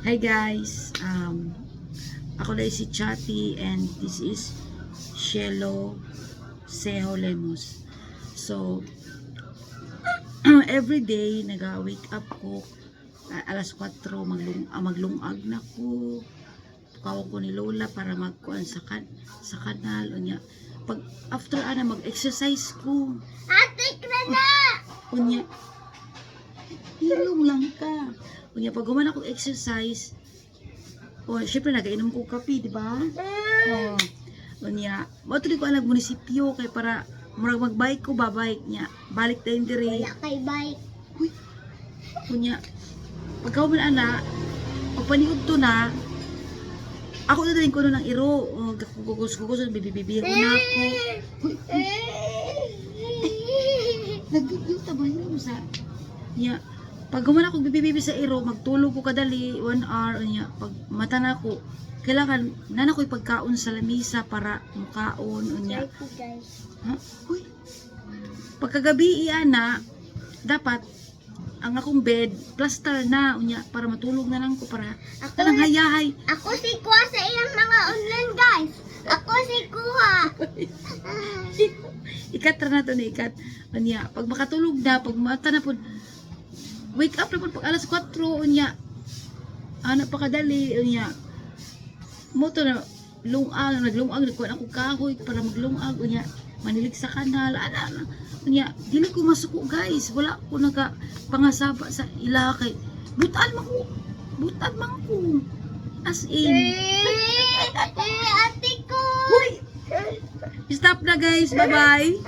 Hi guys, ako na si Chatty and this is Shelo Seho Lemos. So, every day nag-wake up ko alas 4 maglungag na ko. Kawag ko ni Lola para magkuan sa kanal unya. Pag after mag-exercise ko. Ate na! Unya. Hilong lang ka. Unya pag guman ako exercise, syempre nagainom ko kape, di ba? Unya, matuloy ko alam munisipyo kay para murag magbike ko babike niya. Balik tayo dire. Wala kay bike. Unya, pagka man ana, pagpanigod to na, ako na din ko ng iro. Gugugos, bibibibi ko na ako. Nagugulta ba yun sa niya? Pag guman ako bibibi sa iro, magtulog ko kadali 1 hour niya. Pag mata na ko, kailangan nana ko ipagkaon sa lamisa para mukaon unya. Ha? Uy. Pagkagabi ana, dapat ang akong bed plaster na unya para matulog na lang ko para kanang hayahay. Ako si Kuha sa iyang mga online guys. Ako si Kuha. Ikat ra na to ni ikat. Unya, pag makatulog na, pag mata na po, wake up na po pag alas 4 unya. Ana pa kadali unya. Mo to na naglungag ko ako kahoy para maglungag unya. Manilig sa kanal ana. Unya, dili ko masuko guys. Wala ko naga pangasaba sa ila kay butan man ko. As in. Ate ko. Stop na guys. Bye-bye.